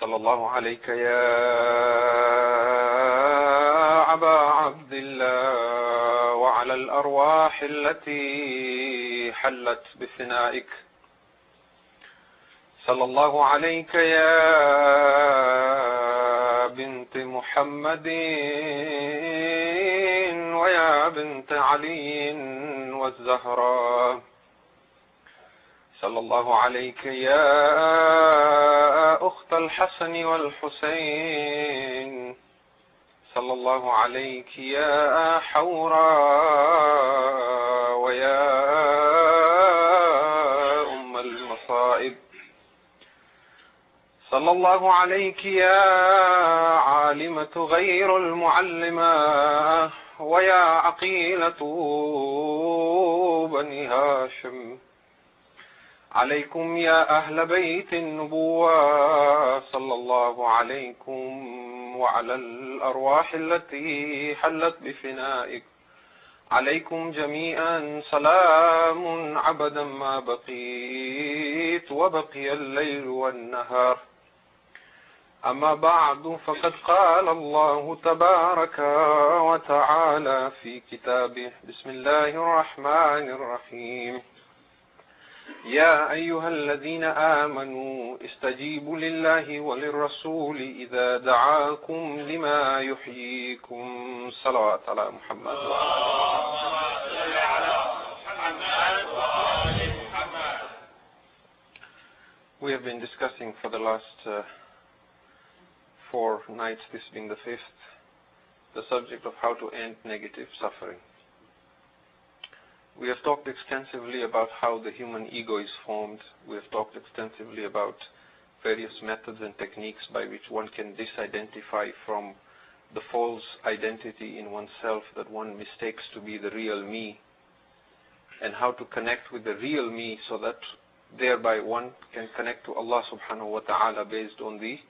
صلى الله عليك يا أبا عبد الله وعلى الأرواح التي حلت بفنائك. صلى الله عليك يا بنت محمد ويا بنت علي والزهراء. صلى الله عليك يا أخت الحسن والحسين. صلى الله عليك يا حوراء ويا أم المصائب. صلى الله عليك يا عالمة غير المعلمة ويا عقيلة بني هاشم. عليكم يا أهل بيت النبوة صلى الله عليكم وعلى الأرواح التي حلت بفنائك. عليكم جميعا سلام عبدا ما بقيت وبقي الليل والنهار. أما بعد، فقد قال الله تبارك وتعالى في كتابه: بسم الله الرحمن الرحيم. يا أيها الذين آمنوا استجيبوا لله وللرسول إذا دعاكم لما يحييكم. صلوات على محمد. We have been discussing for the last 4 nights, this being the 5th, the subject of how to end negative suffering. We have talked extensively about how the human ego is formed. We have talked extensively about various methods and techniques by which one can disidentify from the false identity in oneself that one mistakes to be the real me, and how to connect with the real me so that thereby one can connect to Allah subhanahu wa ta'ala based on the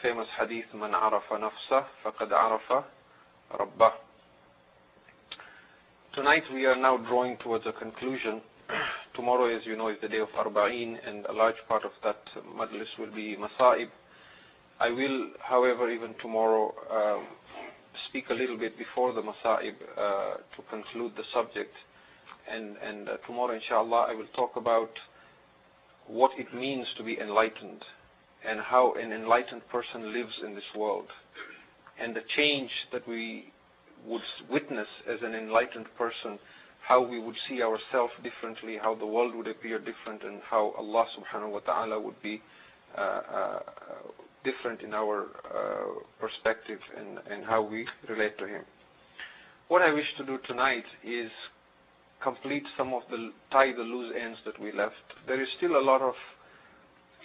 famous hadith, Man arafa nafsah faqad arafa rabbah. Tonight we are now drawing towards a conclusion. Tomorrow, as you know, is the day of Arba'een, and a large part of that majlis will be Masa'ib. I will, however, even tomorrow speak a little bit before the Masa'ib to conclude the subject. And tomorrow, inshallah, I will talk about what it means to be enlightened and how an enlightened person lives in this world, and the change that we would witness as an enlightened person, how we would see ourselves differently, how the world would appear different, and how Allah subhanahu wa ta'ala would be different in our perspective and how we relate to Him. What I wish to do tonight is complete some of tie the loose ends that we left. There is still a lot of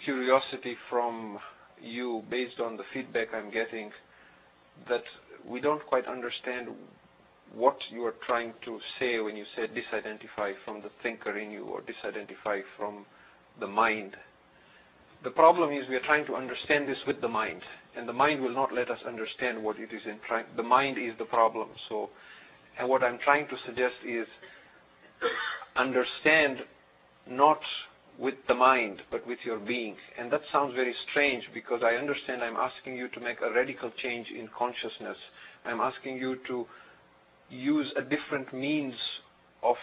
curiosity from you based on the feedback I'm getting, that we don't quite understand what you are trying to say when you say disidentify from the thinker in you or disidentify from the mind. The problem is we are trying to understand this with the mind, and the mind will not let us understand what it is in trying. The mind is the problem. And what I'm trying to suggest is understand not with the mind, but with your being. And that sounds very strange, because I understand I'm asking you to make a radical change in consciousness. I'm asking you to use a different means of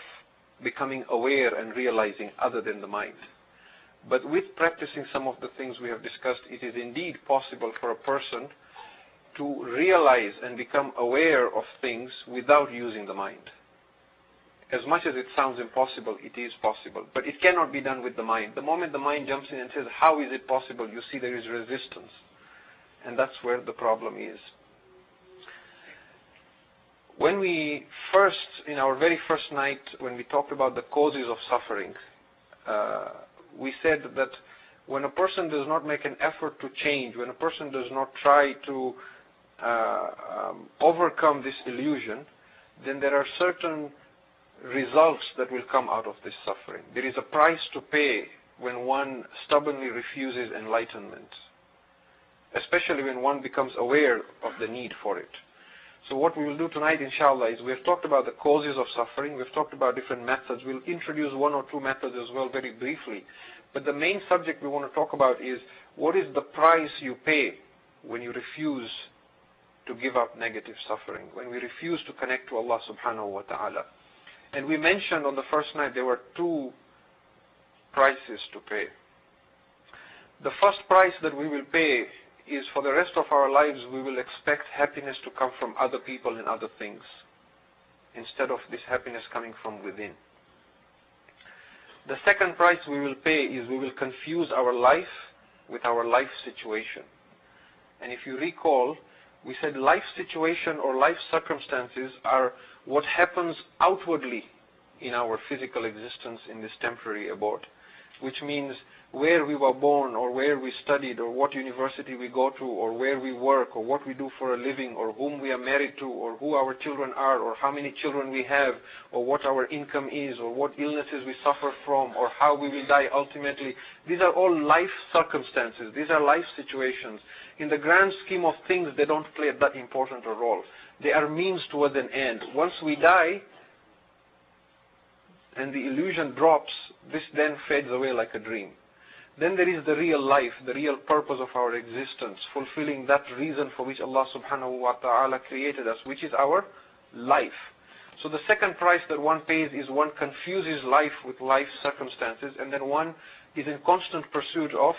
becoming aware and realizing other than the mind. But with practicing some of the things we have discussed, it is indeed possible for a person to realize and become aware of things without using the mind. As much as it sounds impossible, it is possible. But it cannot be done with the mind. The moment the mind jumps in and says, how is it possible? You see there is resistance. And that's where the problem is. When we in our very first night, when we talked about the causes of suffering, we said that when a person does not make an effort to change, when a person does not try to overcome this illusion, then there are certain results that will come out of this suffering. There is a price to pay when one stubbornly refuses enlightenment, especially when one becomes aware of the need for it. So what we will do tonight, inshallah, is we have talked about the causes of suffering. We've talked about different methods. We'll introduce one or two methods as well very briefly. But the main subject we want to talk about is what is the price you pay when you refuse to give up negative suffering, when we refuse to connect to Allah subhanahu wa ta'ala. And we mentioned on the first night there were two prices to pay. The first price that we will pay is for the rest of our lives we will expect happiness to come from other people and other things instead of this happiness coming from within. The second price we will pay is we will confuse our life with our life situation. And if you recall, we said life situation or life circumstances are what happens outwardly in our physical existence in this temporary abode, which means where we were born or where we studied or what university we go to or where we work or what we do for a living or whom we are married to or who our children are or how many children we have or what our income is or what illnesses we suffer from or how we will die ultimately. These are all life circumstances. These are life situations. In the grand scheme of things, they don't play that important a role. They are means towards an end. Once we die and the illusion drops, this then fades away like a dream. Then there is the real life, the real purpose of our existence, fulfilling that reason for which Allah subhanahu wa ta'ala created us, which is our life. So the second price that one pays is one confuses life with life circumstances, and then one is in constant pursuit of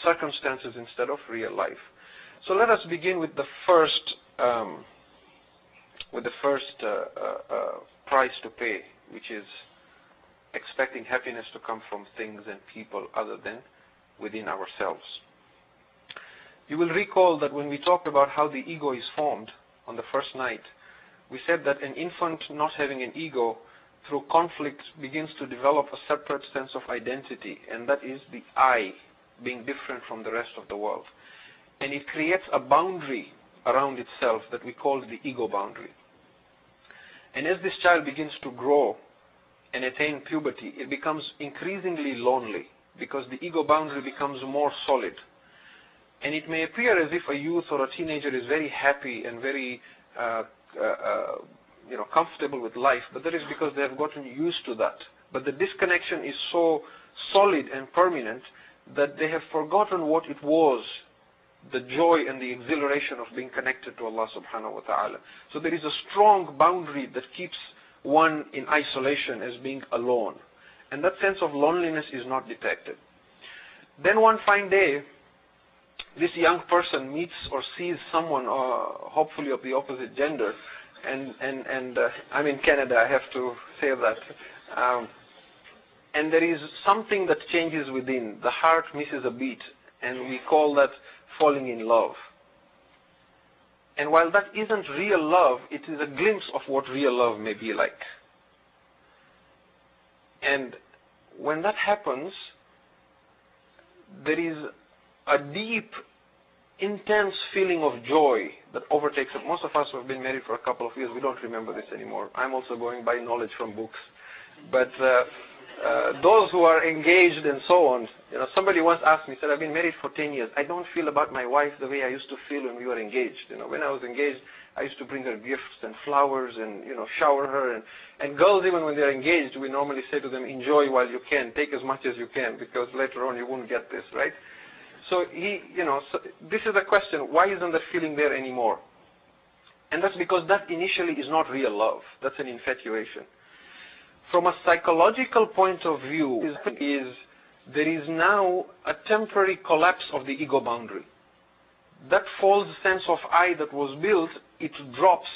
circumstances instead of real life. So let us begin with the first price to pay, which is expecting happiness to come from things and people other than within ourselves. You will recall that when we talked about how the ego is formed on the first night, we said that an infant not having an ego through conflict begins to develop a separate sense of identity, and that is the I being different from the rest of the world. And it creates a boundary around itself that we call the ego boundary. And as this child begins to grow and attain puberty, it becomes increasingly lonely because the ego boundary becomes more solid. And it may appear as if a youth or a teenager is very happy and very comfortable with life, but that is because they have gotten used to that. But the disconnection is so solid and permanent that they have forgotten what it was, the joy and the exhilaration of being connected to Allah subhanahu wa ta'ala. So there is a strong boundary that keeps one in isolation as being alone. And that sense of loneliness is not detected. Then one fine day, this young person meets or sees someone, hopefully of the opposite gender, and I'm in Canada, I have to say that. And there is something that changes within. The heart misses a beat, and we call that falling in love. And while that isn't real love, it is a glimpse of what real love may be like. And when that happens, there is a deep, intense feeling of joy that overtakes it. Most of us who have been married for a couple of years, we don't remember this anymore. I'm also going by knowledge from books. But those who are engaged and so on, somebody once asked me, said, I've been married for 10 years. I don't feel about my wife the way I used to feel when we were engaged. When I was engaged, I used to bring her gifts and flowers and, shower her. And girls, even when they're engaged, we normally say to them, enjoy while you can, take as much as you can, because later on you won't get this, right? So so this is the question, why isn't that feeling there anymore? And that's because that initially is not real love. That's an infatuation. From a psychological point of view, there is now a temporary collapse of the ego boundary. That false sense of I that was built, it drops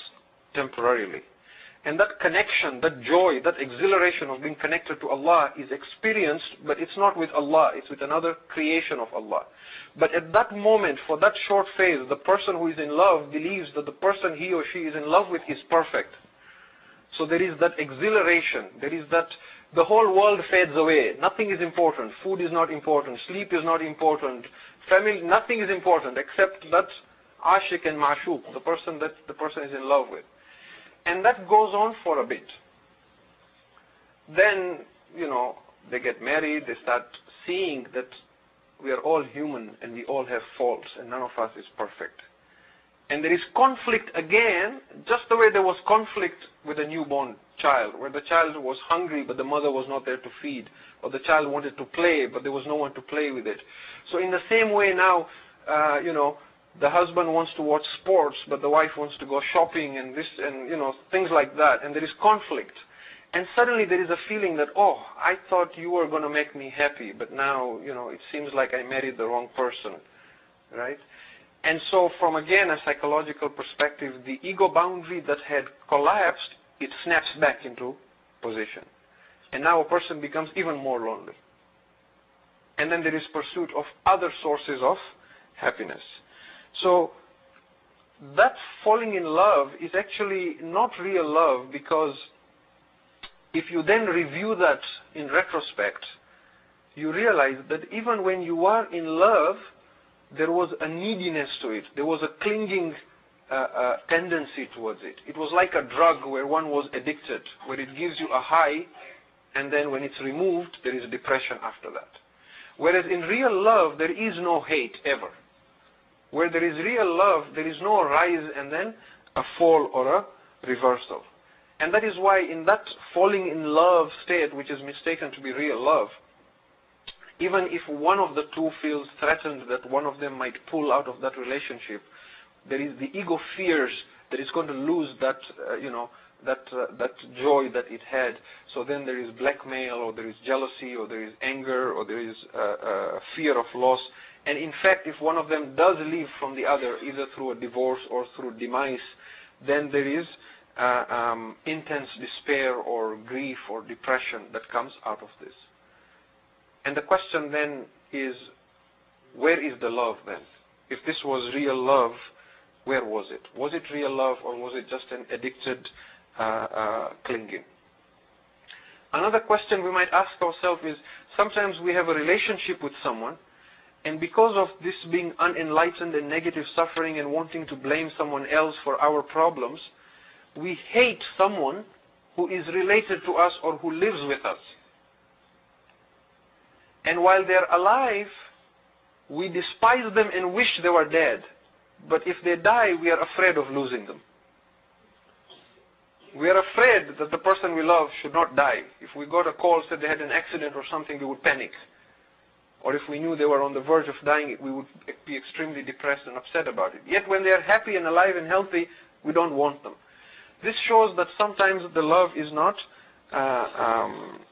temporarily. And that connection, that joy, that exhilaration of being connected to Allah is experienced, but it's not with Allah, it's with another creation of Allah. But at that moment, for that short phase, the person who is in love believes that the person he or she is in love with is perfect. So there is that exhilaration, there is that, the whole world fades away. Nothing is important. Food is not important. Sleep is not important. Family, nothing is important except that ashiq and ma'shuq, the person that the person is in love with. And that goes on for a bit. Then, they get married, they start seeing that we are all human and we all have faults and none of us is perfect. And there is conflict again, just the way there was conflict with a newborn child, where the child was hungry but the mother was not there to feed, or the child wanted to play but there was no one to play with it. So in the same way now, the husband wants to watch sports but the wife wants to go shopping and this and things like that, and there is conflict. And suddenly there is a feeling that, oh, I thought you were going to make me happy, but now, it seems like I married the wrong person, right? And so from, again, a psychological perspective, the ego boundary that had collapsed, it snaps back into position. And now a person becomes even more lonely. And then there is pursuit of other sources of happiness. So that falling in love is actually not real love, because if you then review that in retrospect, you realize that even when you are in love, there was a neediness to it. There was a clinging tendency towards it. It was like a drug where one was addicted, where it gives you a high, and then when it's removed, there is depression after that. Whereas in real love, there is no hate ever. Where there is real love, there is no rise and then a fall or a reversal. And that is why in that falling in love state, which is mistaken to be real love, even if one of the two feels threatened that one of them might pull out of that relationship, there is the ego fears that it's going to lose that, that joy that it had. So then there is blackmail, or there is jealousy, or there is anger, or there is fear of loss. And in fact, if one of them does leave from the other, either through a divorce or through demise, then there is intense despair or grief or depression that comes out of this. And the question then is, where is the love then? If this was real love, where was it? Was it real love, or was it just an addicted clinging? Another question we might ask ourselves is, sometimes we have a relationship with someone, and because of this being unenlightened and negative suffering and wanting to blame someone else for our problems, we hate someone who is related to us or who lives with us. And while they're alive, we despise them and wish they were dead. But if they die, we are afraid of losing them. We are afraid that the person we love should not die. If we got a call, said they had an accident or something, we would panic. Or if we knew they were on the verge of dying, we would be extremely depressed and upset about it. Yet when they are happy and alive and healthy, we don't want them. This shows that sometimes the love is not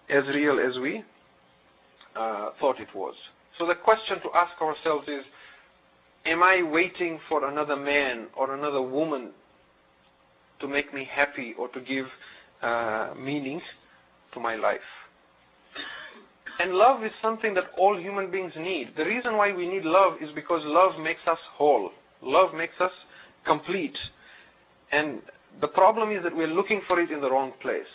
as real as we thought it was. So the question to ask ourselves is, am I waiting for another man or another woman to make me happy or to give meaning to my life? And love is something that all human beings need. The reason why we need love is because love makes us whole. Love makes us complete. And the problem is that we're looking for it in the wrong place.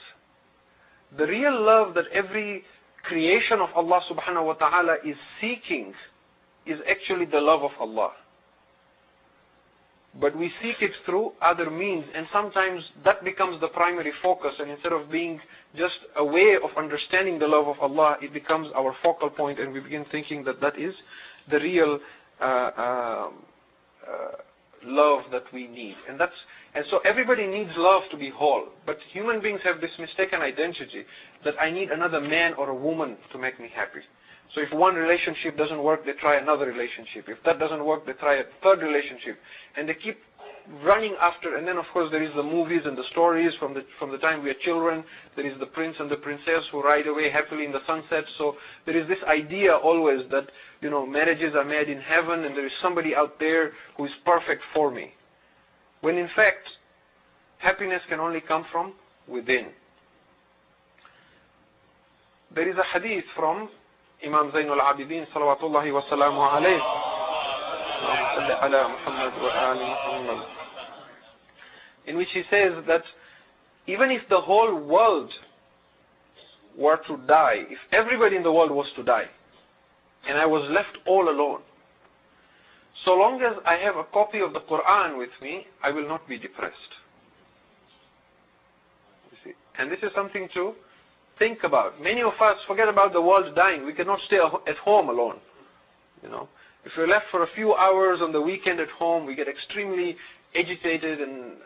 The real love that every creation of Allah subhanahu wa ta'ala is seeking is actually the love of Allah. But we seek it through other means, and sometimes that becomes the primary focus, and instead of being just a way of understanding the love of Allah, it becomes our focal point, and we begin thinking that that is the real love that we need. And so everybody needs love to be whole, but human beings have this mistaken identity that I need another man or a woman to make me happy. So if one relationship doesn't work, they try another relationship. If that doesn't work, they try a third relationship. And they keep running after, and then of course there is the movies and the stories from the time we are children. There is the prince and the princess who ride away happily in the sunset. So there is this idea always that, marriages are made in heaven and there is somebody out there who is perfect for me. When in fact, happiness can only come from within. There is a hadith from Imam Zainul Abidin salawatullahi wa salamu alayhi, in which he says that even if the whole world were to die, if everybody in the world was to die, and I was left all alone, so long as I have a copy of the Quran with me, I will not be depressed. You see? And this is something to think about. Many of us forget about the world dying. We cannot stay at home alone. If we're left for a few hours on the weekend at home, we get extremely agitated and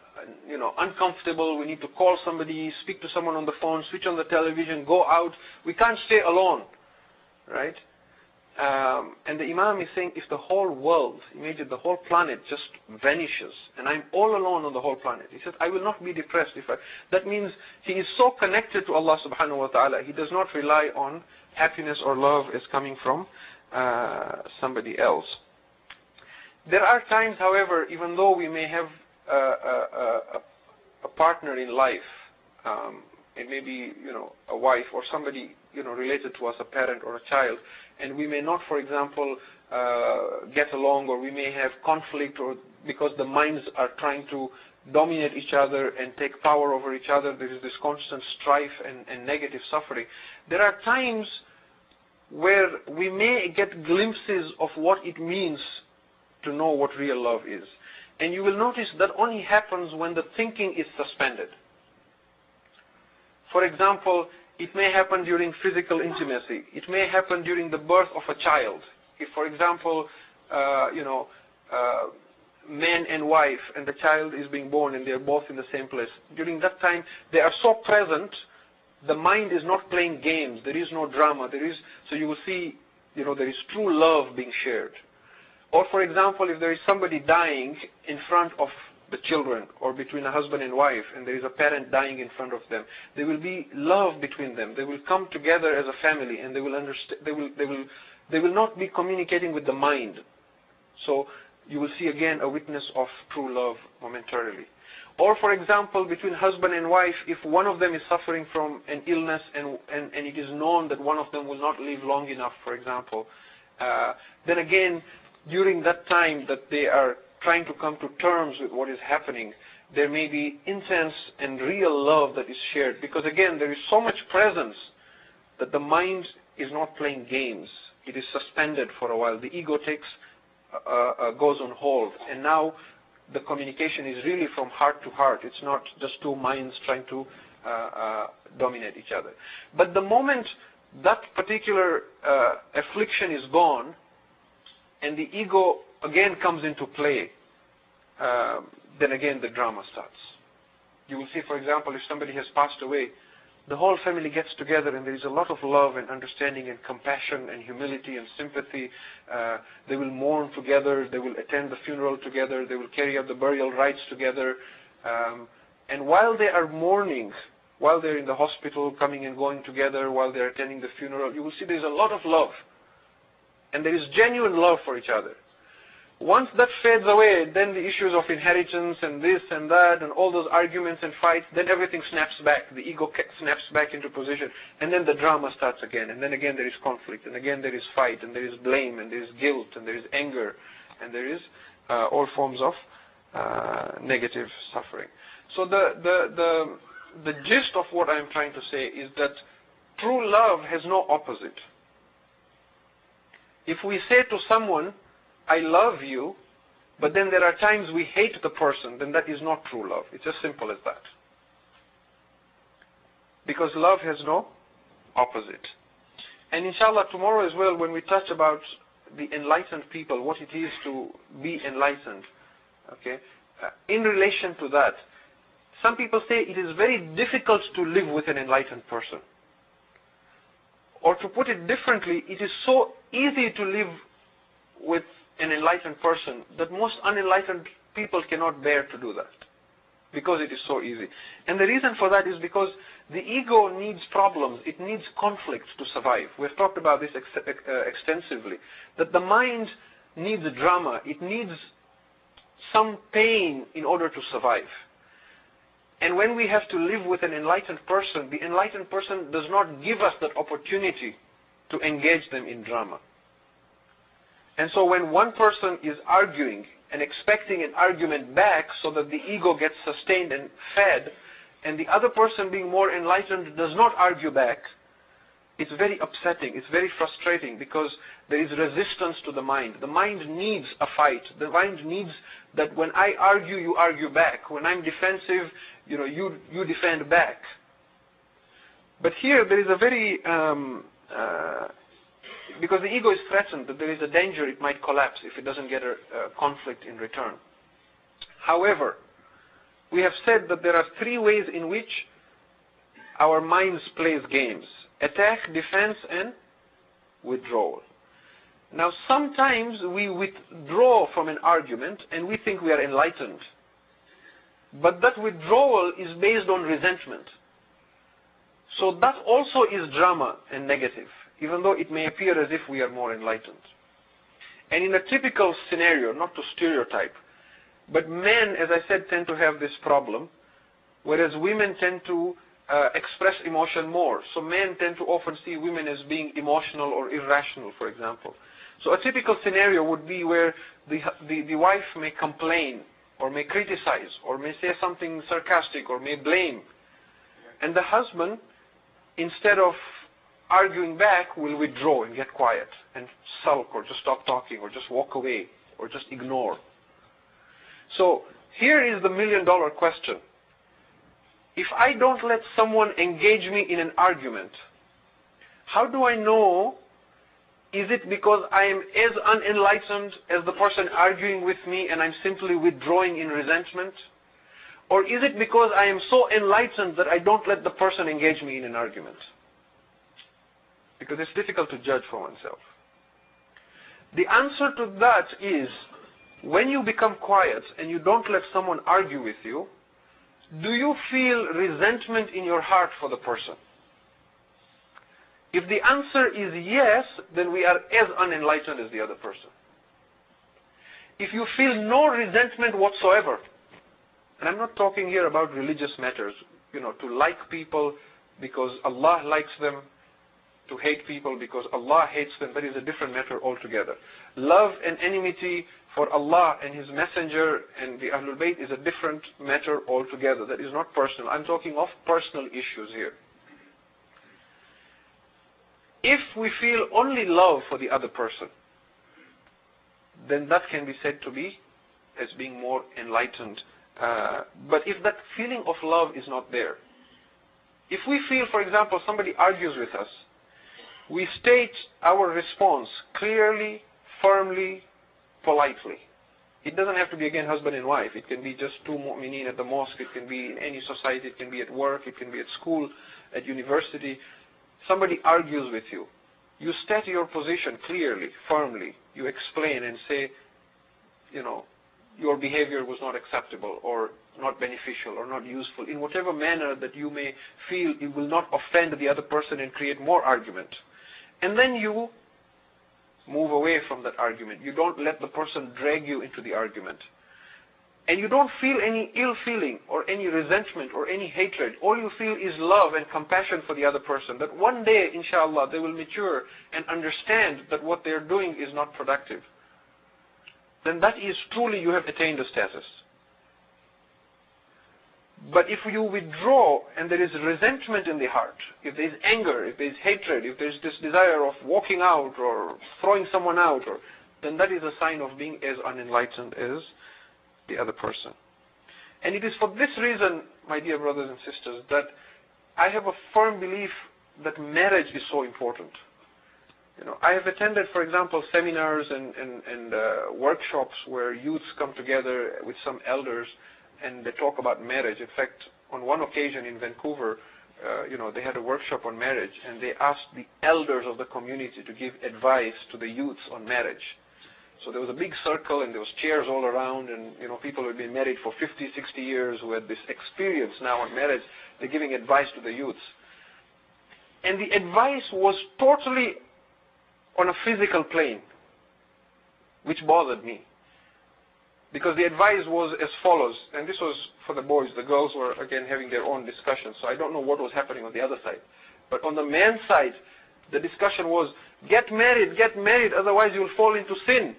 uncomfortable. We need to call somebody, speak to someone on the phone, switch on the television, go out. We can't stay alone, right? And the Imam is saying, if the whole world, imagine the whole planet just vanishes, and I'm all alone on the whole planet. He says, I will not be depressed. That means he is so connected to Allah subhanahu wa ta'ala, he does not rely on happiness or love as coming from somebody else. There are times, however, even though we may have a partner in life, it may be, a wife or somebody, related to us, a parent or a child, and we may not, for example, get along, or we may have conflict, or because the minds are trying to dominate each other and take power over each other, there is this constant strife and negative suffering. There are times where we may get glimpses of what it means to know what real love is. And you will notice that only happens when the thinking is suspended. For example, it may happen during physical intimacy. It may happen during the birth of a child. If, for example, man and wife, and the child is being born and they are both in the same place. During that time, they are so present, the mind is not playing games. There is no drama. So you will see, there is true love being shared. Or, for example, if there is somebody dying in front of the children, or between a husband and wife, and there is a parent dying in front of them, there will be love between them. They will come together as a family, and they will understand. They will not be communicating with the mind. So you will see again a witness of true love momentarily. Or, for example, between husband and wife, if one of them is suffering from an illness and it is known that one of them will not live long enough, for example, then again, during that time that they are trying to come to terms with what is happening, there may be intense and real love that is shared. Because again, there is so much presence that the mind is not playing games. It is suspended for a while. The ego goes on hold. And now the communication is really from heart to heart. It's not just two minds trying to dominate each other. But the moment that particular affliction is gone, and the ego again comes into play, then again the drama starts. You will see, for example, if somebody has passed away, the whole family gets together and there is a lot of love and understanding and compassion and humility and sympathy. They will mourn together, they will attend the funeral together, they will carry out the burial rites together. And while they are mourning, while they're in the hospital coming and going together, while they're attending the funeral, you will see there's a lot of love. And there is genuine love for each other. Once that fades away, then the issues of inheritance and this and that and all those arguments and fights, then everything snaps back. The ego snaps back into position. And then the drama starts again. And then again there is conflict. And again there is fight. And there is blame. And there is guilt. And there is anger. And there is all forms of negative suffering. So the gist of what I'm trying to say is that true love has no opposite. If we say to someone, I love you, but then there are times we hate the person, then that is not true love. It's as simple as that. Because love has no opposite. And inshallah, tomorrow as well, when we touch about the enlightened people, what it is to be enlightened, okay, in relation to that, some people say it is very difficult to live with an enlightened person. Or to put it differently, it is so easy to live with an enlightened person that most unenlightened people cannot bear to do that. Because it is so easy. And the reason for that is because the ego needs problems. It needs conflict to survive. We've talked about this extensively. That the mind needs drama. It needs some pain in order to survive. And when we have to live with an enlightened person, the enlightened person does not give us that opportunity to engage them in drama. And so when one person is arguing and expecting an argument back so that the ego gets sustained and fed, and the other person being more enlightened does not argue back, it's very upsetting, it's very frustrating because there is resistance to the mind. The mind needs a fight. The mind needs that when I argue, you argue back. When I'm defensive, you defend back. But here there is a very, because the ego is threatened that there is a danger it might collapse if it doesn't get a conflict in return. However, we have said that there are three ways in which our minds plays games: attack, defense, and withdrawal. Now, sometimes we withdraw from an argument and we think we are enlightened. But that withdrawal is based on resentment. So that also is drama and negative, even though it may appear as if we are more enlightened. And in a typical scenario, not to stereotype, but men, as I said, tend to have this problem, whereas women tend to express emotion more. So men tend to often see women as being emotional or irrational, for example. So a typical scenario would be where the wife may complain, or may criticize, or may say something sarcastic, or may blame. And the husband, instead of arguing back, will withdraw and get quiet, and sulk, or just stop talking, or just walk away, or just ignore. So here is the million-dollar question. If I don't let someone engage me in an argument, how do I know? Is it because I am as unenlightened as the person arguing with me and I'm simply withdrawing in resentment? Or is it because I am so enlightened that I don't let the person engage me in an argument? Because it's difficult to judge for oneself. The answer to that is, when you become quiet and you don't let someone argue with you, do you feel resentment in your heart for the person? If the answer is yes, then we are as unenlightened as the other person. If you feel no resentment whatsoever, and I'm not talking here about religious matters, to like people because Allah likes them, to hate people because Allah hates them, that is a different matter altogether. Love and enmity for Allah and His Messenger and the Ahlul Bayt is a different matter altogether. That is not personal. I'm talking of personal issues here. If we feel only love for the other person, then that can be said to be as being more enlightened. But if that feeling of love is not there, if we feel, for example, somebody argues with us, we state our response clearly, firmly, politely. It doesn't have to be, again, husband and wife. It can be just two mu'mineen at the mosque. It can be in any society. It can be at work. It can be at school, at university. Somebody argues with you. You state your position clearly, firmly. You explain and say, your behavior was not acceptable or not beneficial or not useful, in whatever manner that you may feel it will not offend the other person and create more argument. And then you move away from that argument. You don't let the person drag you into the argument. And you don't feel any ill feeling or any resentment or any hatred. All you feel is love and compassion for the other person. That one day, inshallah, they will mature and understand that what they're doing is not productive. Then that is truly you have attained a status. But if you withdraw and there is resentment in the heart, if there is anger, if there is hatred, if there is this desire of walking out or throwing someone out, then that is a sign of being as unenlightened as the other person. And it is for this reason, my dear brothers and sisters, that I have a firm belief that marriage is so important. I have attended, for example, seminars and workshops where youths come together with some elders and they talk about marriage. In fact, on one occasion in Vancouver, they had a workshop on marriage, and they asked the elders of the community to give advice to the youths on marriage. So there was a big circle, and there was chairs all around, and people who had been married for 50, 60 years who had this experience now on marriage. They're giving advice to the youths. And the advice was totally on a physical plane, which bothered me. Because the advice was as follows, and this was for the boys. The girls were, again, having their own discussion, so I don't know what was happening on the other side. But on the man's side, the discussion was, get married, otherwise you'll fall into sin.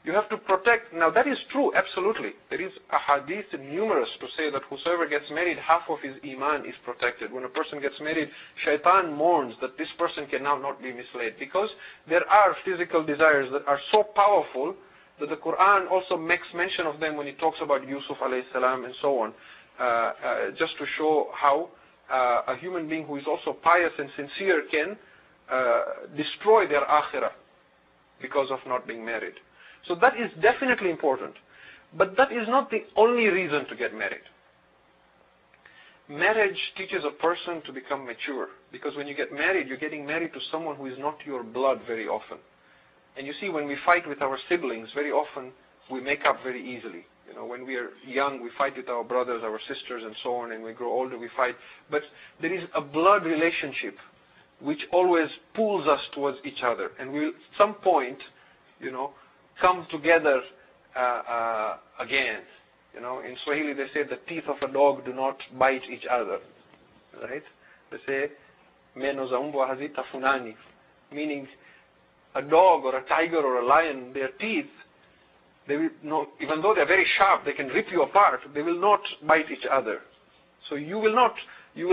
You have to protect. Now that is true, absolutely. There is a hadith numerous to say that whosoever gets married, half of his iman is protected. When a person gets married, shaitan mourns that this person can now not be misled. Because there are physical desires that are so powerful that the Quran also makes mention of them when it talks about Yusuf alayhi salam and so on, just to show how a human being who is also pious and sincere can destroy their akhirah because of not being married. So that is definitely important. But that is not the only reason to get married. Marriage teaches a person to become mature, because when you get married, you're getting married to someone who is not your blood very often. And you see, when we fight with our siblings, very often we make up very easily. You know, when we are young, we fight with our brothers, our sisters, and so on, and we grow older, we fight. But there is a blood relationship which always pulls us towards each other. And we'll, at some point, you know, come together again. You know, in Swahili they say the teeth of a dog do not bite each other. Right? They say, meno za mbwa hazitafunani. Meaning, a dog or a tiger or a lion, their teeth, they will not, even though they're very sharp, they can rip you apart, they will not bite each other. So you will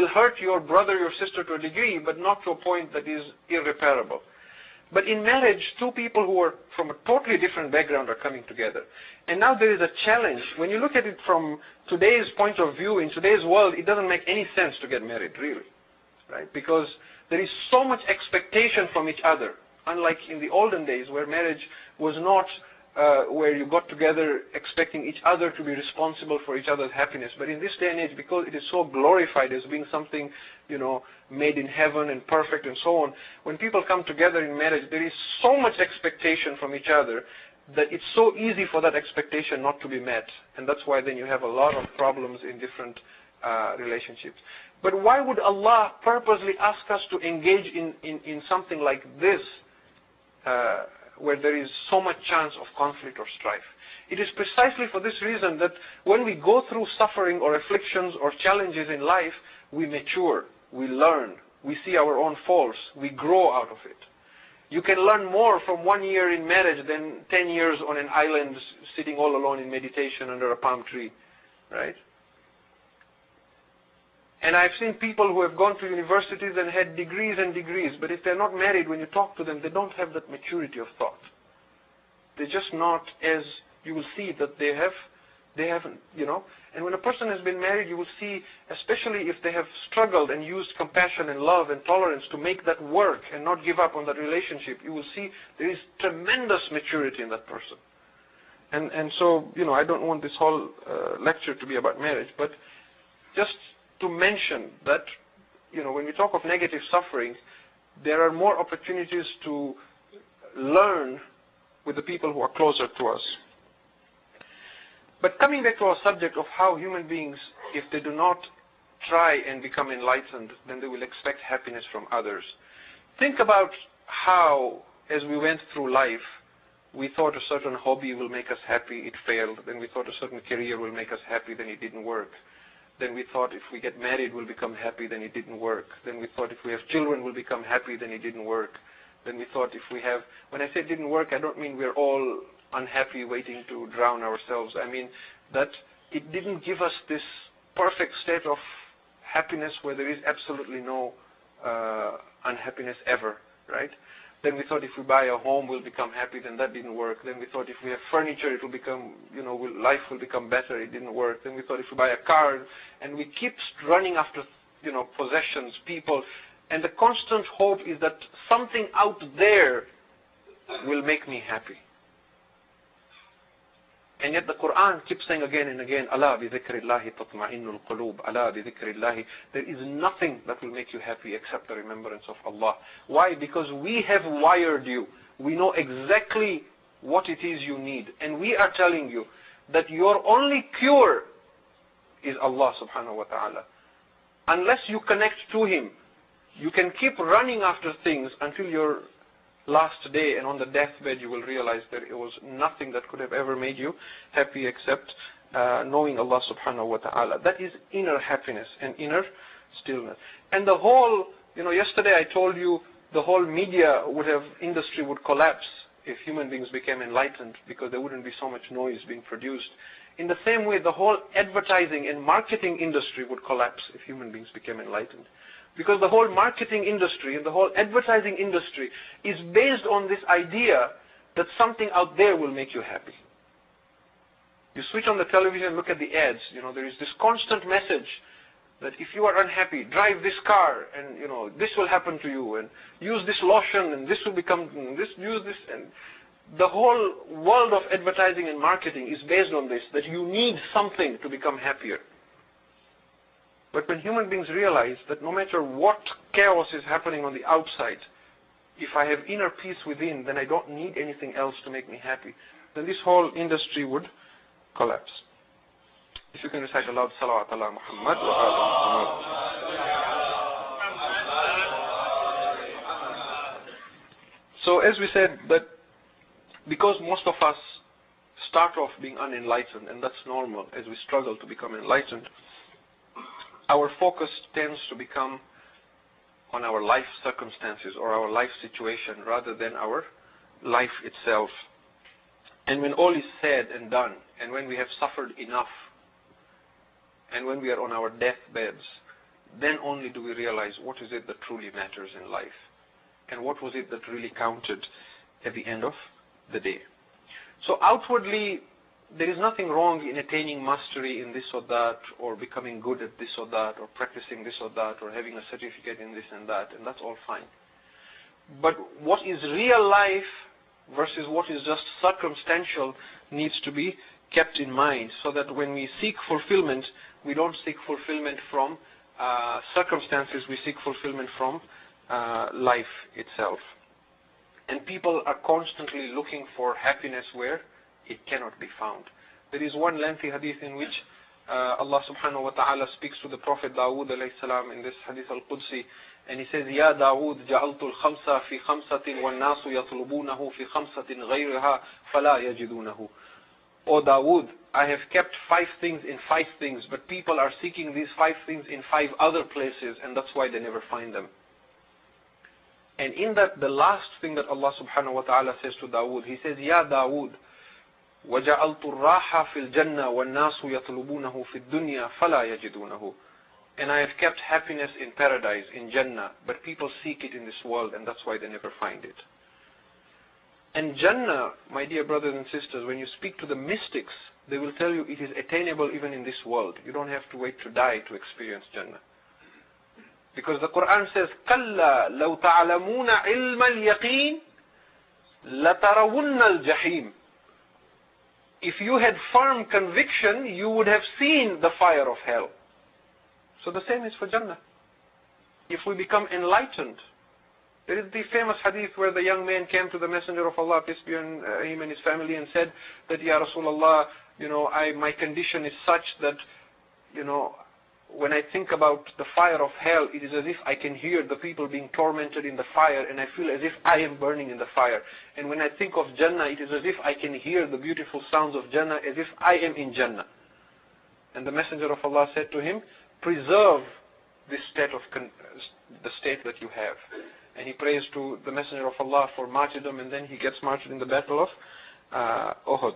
hurt your brother, your sister to a degree, but not to a point that is irreparable. But in marriage, two people who are from a totally different background are coming together. And now there is a challenge. When you look at it from today's point of view, in today's world, it doesn't make any sense to get married, really. Right? Because there is so much expectation from each other. Unlike in the olden days where marriage was not where you got together expecting each other to be responsible for each other's happiness. But in this day and age, because it is so glorified as being something, you know, made in heaven and perfect and so on, when people come together in marriage, there is so much expectation from each other that it's so easy for that expectation not to be met. And that's why then you have a lot of problems in different relationships. But why would Allah purposely ask us to engage in something like this, where there is so much chance of conflict or strife? It is precisely for this reason that when we go through suffering or afflictions or challenges in life, we mature, we learn, we see our own faults, we grow out of it. You can learn more from 1 year in marriage than 10 years on an island sitting all alone in meditation under a palm tree, right? And I've seen people who have gone to universities and had degrees and degrees, but if they're not married, when you talk to them, they don't have that maturity of thought. They're just not, as you will see that they haven't, you know. And when a person has been married, you will see, especially if they have struggled and used compassion and love and tolerance to make that work and not give up on that relationship, you will see there is tremendous maturity in that person. And so, you know, I don't want this whole lecture to be about marriage, but just to mention that, you know, when we talk of negative suffering, there are more opportunities to learn with the people who are closer to us. But coming back to our subject of how human beings, if they do not try and become enlightened, then they will expect happiness from others. Think about how, as we went through life, we thought a certain hobby will make us happy, it failed. Then we thought a certain career will make us happy, then it didn't work. Then we thought if we get married, we'll become happy, then it didn't work. Then we thought if we have children, we'll become happy, then it didn't work. Then we thought if we have, when I say it didn't work, I don't mean we're all unhappy waiting to drown ourselves. I mean that it didn't give us this perfect state of happiness where there is absolutely no unhappiness ever, right? Then we thought if we buy a home, we'll become happy, then that didn't work. Then we thought if we have furniture, it will become, you know, life will become better, it didn't work. Then we thought if we buy a car, and we keep running after, you know, possessions, people, and the constant hope is that something out there will make me happy. And yet the Quran keeps saying again and again, Allah bi dhikrillahi tatma'innul qulub, Allah bi dhikrillahi. There is nothing that will make you happy except the remembrance of Allah. Why? Because we have wired you. We know exactly what it is you need. And we are telling you that your only cure is Allah subhanahu wa ta'ala. Unless you connect to Him, you can keep running after things until your last day, and on the deathbed you will realize that it was nothing that could have ever made you happy except knowing Allah subhanahu wa ta'ala. That is inner happiness and inner stillness. And the whole, you know, yesterday I told you the whole media industry would collapse if human beings became enlightened, because there wouldn't be so much noise being produced. In the same way, the whole advertising and marketing industry would collapse if human beings became enlightened. Because the whole marketing industry and the whole advertising industry is based on this idea that something out there will make you happy. You switch on the television and look at the ads. You know, there is this constant message that if you are unhappy, drive this car, and you know, this will happen to you, and use this lotion, and this will become this, use this, and The whole world of advertising and marketing is based on this, that you need something to become happier. But when human beings realize that no matter what chaos is happening on the outside, if I have inner peace within, then I don't need anything else to make me happy, then this whole industry would collapse. If you can recite aloud, Salawat ala Muhammad wa ala Muhammad. So as we said, that because most of us start off being unenlightened, and that's normal as we struggle to become enlightened, our focus tends to become on our life circumstances or our life situation rather than our life itself. And when all is said and done, and when we have suffered enough, and when we are on our deathbeds, then only do we realize what is it that truly matters in life, and what was it that really counted at the end of the day. So outwardly, there is nothing wrong in attaining mastery in this or that, or becoming good at this or that, or practicing this or that, or having a certificate in this and that, and that's all fine. But what is real life versus what is just circumstantial needs to be kept in mind, so that when we seek fulfillment, we don't seek fulfillment from circumstances, we seek fulfillment from life itself. And people are constantly looking for happiness where it cannot be found. There is one lengthy hadith in which Allah subhanahu wa ta'ala speaks to the Prophet Dawood alayhi salam in this hadith al-Qudsi, and he says, Ya Dawood, ja'altu al-khamsa fi khamsatin wal-nasu yatlubunahu fi khamsatin ghayriha fala yajidunahu. O Dawood, I have kept 5 things in 5 things, but people are seeking these 5 things in 5 other places, and that's why they never find them. And in that, the last thing that Allah subhanahu wa ta'ala says to Dawood, he says, Ya Dawood, وَجَعَلْتُ الرَّاحَ فِي الْجَنَّةِ وَالنَّاسُ يَطْلُبُونَهُ فِي الدُّنْيَا فَلَا يَجِدُونَهُ. And I have kept happiness in paradise, in Jannah, but people seek it in this world, and that's why they never find it. And Jannah, my dear brothers and sisters, when you speak to the mystics, they will tell you it is attainable even in this world. You don't have to wait to die to experience Jannah. Because the Quran says, كَلَّا لَوْ تَعْلَمُونَ عِلْمَ الْيَقِينِ لَتَرَوُنَّ الْجَحِيمِ. If you had firm conviction, you would have seen the fire of hell. So the same is for Jannah. If we become enlightened, there is the famous hadith where the young man came to the Messenger of Allah, peace be on him and his family, and said that, Ya Rasulullah, my condition is such that, when I think about the fire of hell, it is as if I can hear the people being tormented in the fire, and I feel as if I am burning in the fire. And when I think of Jannah, it is as if I can hear the beautiful sounds of Jannah, as if I am in Jannah. And the Messenger of Allah said to him, preserve this state of the state that you have. And he prays to the Messenger of Allah for martyrdom, and then he gets martyred in the battle of Uhud.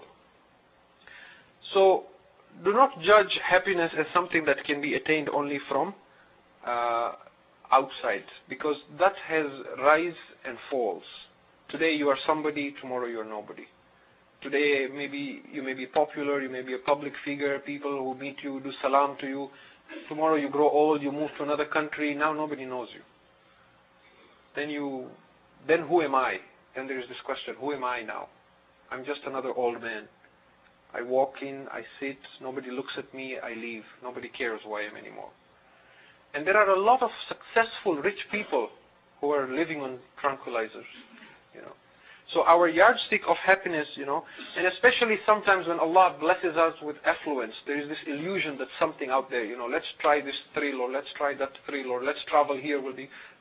So, do not judge happiness as something that can be attained only from outside, because that has rise and falls. Today you are somebody, tomorrow you are nobody. Today maybe you may be popular, you may be a public figure, people who meet you do salam to you. Tomorrow you grow old, you move to another country, now nobody knows you. Then who am I? And there is this question, who am I now? I'm just another old man. I walk in, I sit, nobody looks at me, I leave. Nobody cares who I am anymore. And there are a lot of successful rich people who are living on tranquilizers, So our yardstick of happiness, and especially sometimes when Allah blesses us with affluence, there is this illusion that something out there, let's try this thrill, or let's try that thrill, or let's travel here,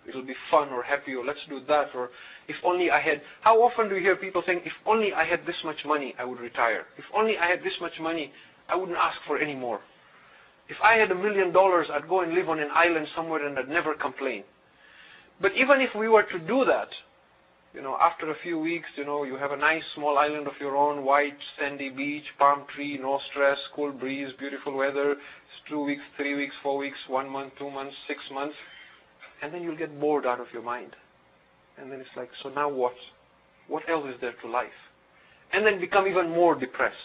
it'll be fun or happy, or let's do that, or if only I had. How often do you hear people saying, if only I had this much money, I would retire. If only I had this much money, I wouldn't ask for any more. If I had $1 million, I'd go and live on an island somewhere and I'd never complain. But even if we were to do that, after a few weeks, you have a nice small island of your own, white, sandy beach, palm tree, no stress, cool breeze, beautiful weather. It's 2 weeks, 3 weeks, 4 weeks, 1 month, 2 months, 6 months. And then you'll get bored out of your mind. And then it's like, so now what? What else is there to life? And then become even more depressed.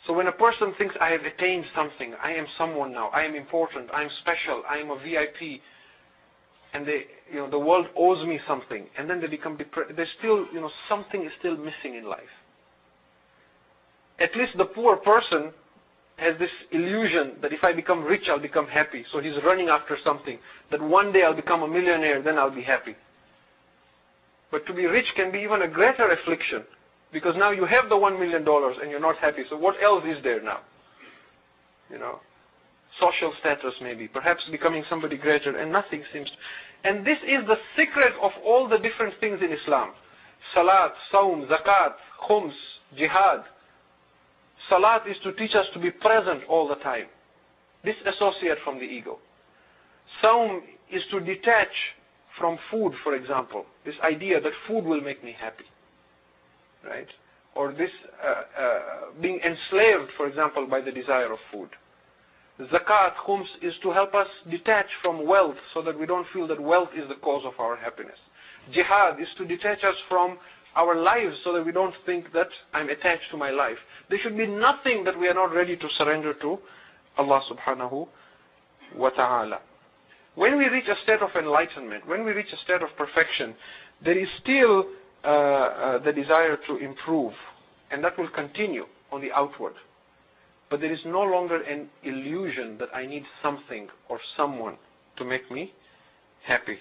So when a person thinks, I have attained something, I am someone now, I am important, I am special, I am a VIP, and the world owes me something, and then they become depressed. There's still, something is still missing in life. At least the poor person has this illusion that if I become rich, I'll become happy. So he's running after something, that one day I'll become a millionaire, then I'll be happy. But to be rich can be even a greater affliction, because now you have the $1 million and you're not happy. So what else is there now? Social status maybe, perhaps becoming somebody greater, and nothing seems to. And this is the secret of all the different things in Islam. Salat, Sawm, Zakat, Khums, Jihad. Salat is to teach us to be present all the time. Disassociate from the ego. Sawm is to detach from food, for example. This idea that food will make me happy. Right? Or this being enslaved, for example, by the desire of food. Zakat, Khums is to help us detach from wealth so that we don't feel that wealth is the cause of our happiness. Jihad is to detach us from our lives so that we don't think that I'm attached to my life. There should be nothing that we are not ready to surrender to Allah subhanahu wa ta'ala. When we reach a state of enlightenment, when we reach a state of perfection, there is still the desire to improve, and that will continue on the outward. But there is no longer an illusion that I need something or someone to make me happy.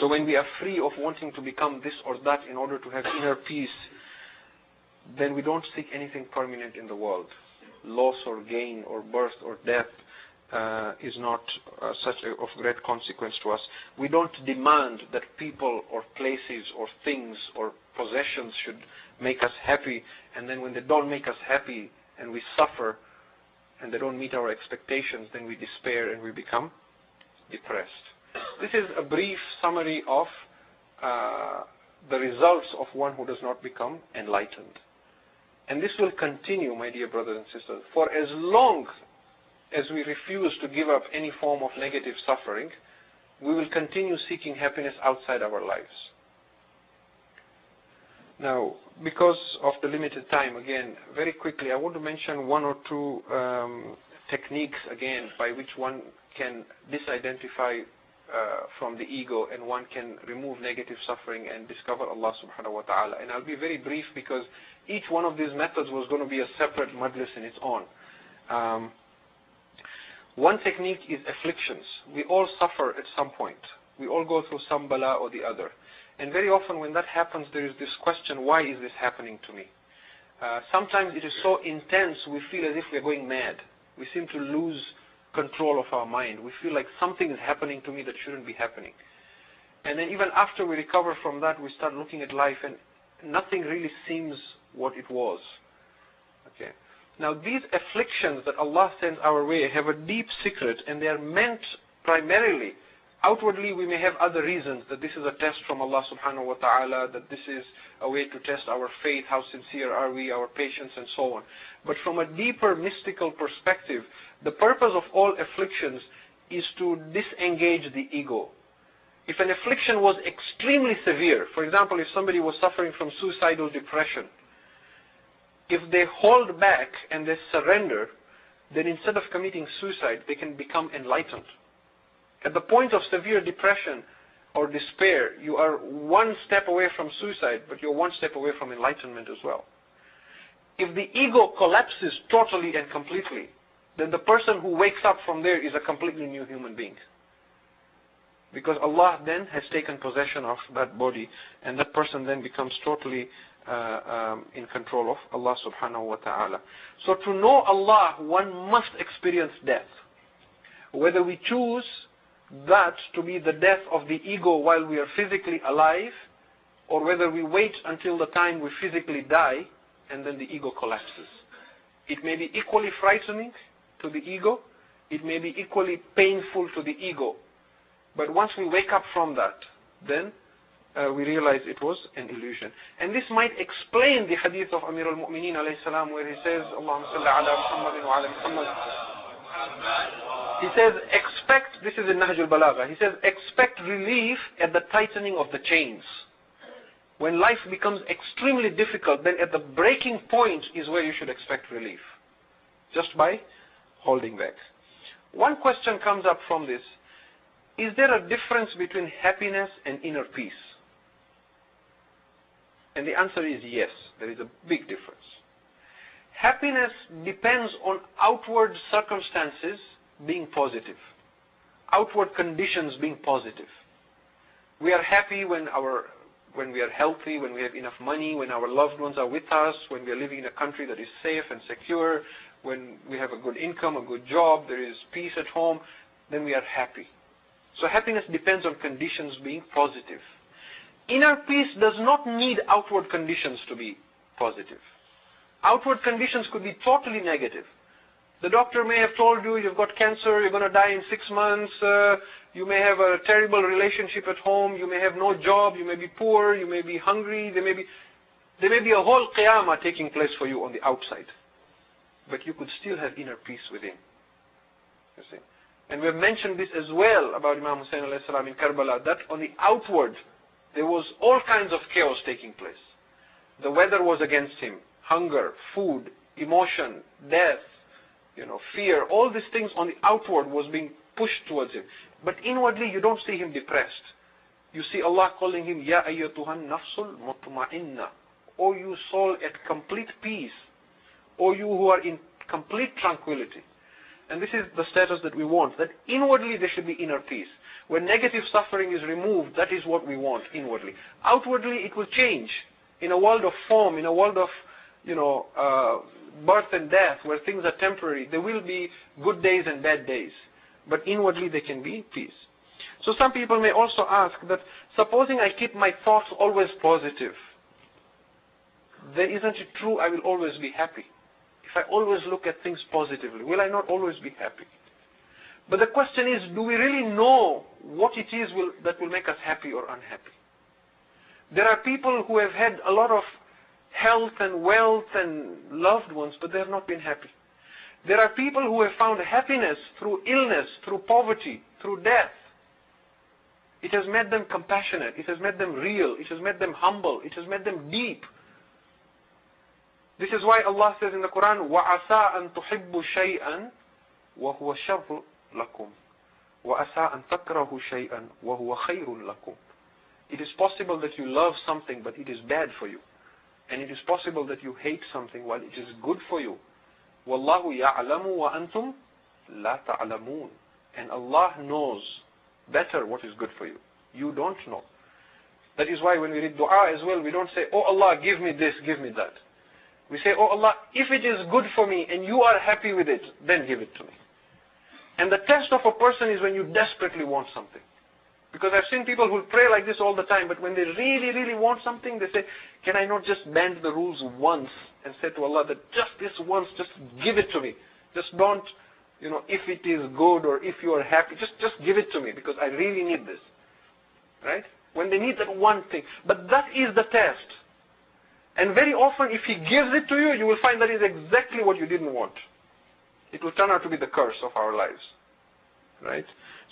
So when we are free of wanting to become this or that in order to have inner peace, then we don't seek anything permanent in the world. Loss or gain or birth or death is not such of great consequence to us. We don't demand that people or places or things or possessions should make us happy, and then when they don't make us happy and we suffer and they don't meet our expectations, then we despair and we become depressed. This is a brief summary of the results of one who does not become enlightened. And this will continue, my dear brothers and sisters. For as long as we refuse to give up any form of negative suffering, we will continue seeking happiness outside our lives. Now, because of the limited time, again, very quickly, I want to mention one or two techniques, again, by which one can disidentify from the ego and one can remove negative suffering and discover Allah subhanahu wa ta'ala. And I'll be very brief because each one of these methods was going to be a separate majlis in its own. One technique is afflictions. We all suffer at some point. We all go through some bala or the other. And very often when that happens, there is this question, why is this happening to me? Sometimes it is so intense, we feel as if we are going mad. We seem to lose control of our mind. We feel like something is happening to me that shouldn't be happening. And then even after we recover from that, we start looking at life and nothing really seems what it was. Okay. Now these afflictions that Allah sends our way have a deep secret, and they are meant primarily, outwardly we may have other reasons, that this is a test from Allah subhanahu wa ta'ala, that this is a way to test our faith, how sincere are we, our patience and so on. But from a deeper mystical perspective, the purpose of all afflictions is to disengage the ego. If an affliction was extremely severe, for example, if somebody was suffering from suicidal depression, if they hold back and they surrender, then instead of committing suicide, they can become enlightened. At the point of severe depression or despair, you are one step away from suicide, but you're one step away from enlightenment as well. If the ego collapses totally and completely, then the person who wakes up from there is a completely new human being. Because Allah then has taken possession of that body, and that person then becomes totally in control of Allah subhanahu wa ta'ala. So to know Allah, one must experience death. Whether we choose that to be the death of the ego while we are physically alive, or whether we wait until the time we physically die and then the ego collapses. It may be equally frightening to the ego, it may be equally painful to the ego, but once we wake up from that, then we realize it was an illusion. And this might explain the hadith of Amir al-Mu'mineen alayhi salam, where he says, Allahumma salli ala Muhammadin wa ala Muhammad. He says, this is in Nahj al-Balagha, he says, expect relief at the tightening of the chains. When life becomes extremely difficult, then at the breaking point is where you should expect relief. Just by holding back. One question comes up from this. is there a difference between happiness and inner peace? And the answer is yes, there is a big difference. Happiness depends on outward circumstances being positive, outward conditions being positive. We are happy when we are healthy, when we have enough money, when our loved ones are with us, when we are living in a country that is safe and secure, when we have a good income, a good job, there is peace at home, then we are happy. So happiness depends on conditions being positive. Inner peace does not need outward conditions to be positive. Outward conditions could be totally negative. The doctor may have told you you've got cancer, you're going to die in 6 months, you may have a terrible relationship at home, you may have no job, you may be poor, you may be hungry, there may be a whole qiyamah taking place for you on the outside. But you could still have inner peace within. You see? And we have mentioned this as well about Imam Hussain alayhi salam in Karbala, that on the outward, there was all kinds of chaos taking place. The weather was against him, hunger, food, emotion, death, fear, all these things on the outward was being pushed towards him. But inwardly, you don't see him depressed. You see Allah calling him, Ya ayyatuhan nafsul mutma'inna. O you soul at complete peace. O you who are in complete tranquility. And this is the status that we want, that inwardly there should be inner peace. When negative suffering is removed, that is what we want inwardly. Outwardly, it will change. In a world of form, in a world of, birth and death, where things are temporary, there will be good days and bad days. But inwardly, they can be in peace. So some people may also ask that, supposing I keep my thoughts always positive, then isn't it true I will always be happy? If I always look at things positively, will I not always be happy? But the question is, do we really know what it is that will make us happy or unhappy? There are people who have had a lot of health and wealth and loved ones, but they have not been happy. There are people who have found happiness through illness, through poverty, through death. It has made them compassionate. It has made them real. It has made them humble. It has made them deep. This is why Allah says in the Quran, وَعَسَىٰ أَن تُحِبُّوا شَيْئًا وَهُوَ شَرٌّ لَكُمْ وَعَسَىٰ أَن تَكْرَهُوا شَيْئًا وَهُوَ خَيْرٌ لَكُمْ. It is possible that you love something, but it is bad for you. And it is possible that you hate something while it is good for you. وَاللَّهُ يَعْلَمُ وَأَنْتُمْ لَا تَعْلَمُونَ. And Allah knows better what is good for you. You don't know. That is why when we read dua as well, we don't say, oh Allah, give me this, give me that. We say, oh Allah, if it is good for me and you are happy with it, then give it to me. And the test of a person is when you desperately want something. Because I've seen people who pray like this all the time, but when they really, really want something, they say, can I not just bend the rules once and say to Allah that just this once, just give it to me. Just don't, if it is good or if you are happy, just give it to me because I really need this. Right? When they need that one thing. But that is the test. And very often, if He gives it to you, you will find that is exactly what you didn't want. It will turn out to be the curse of our lives. Right?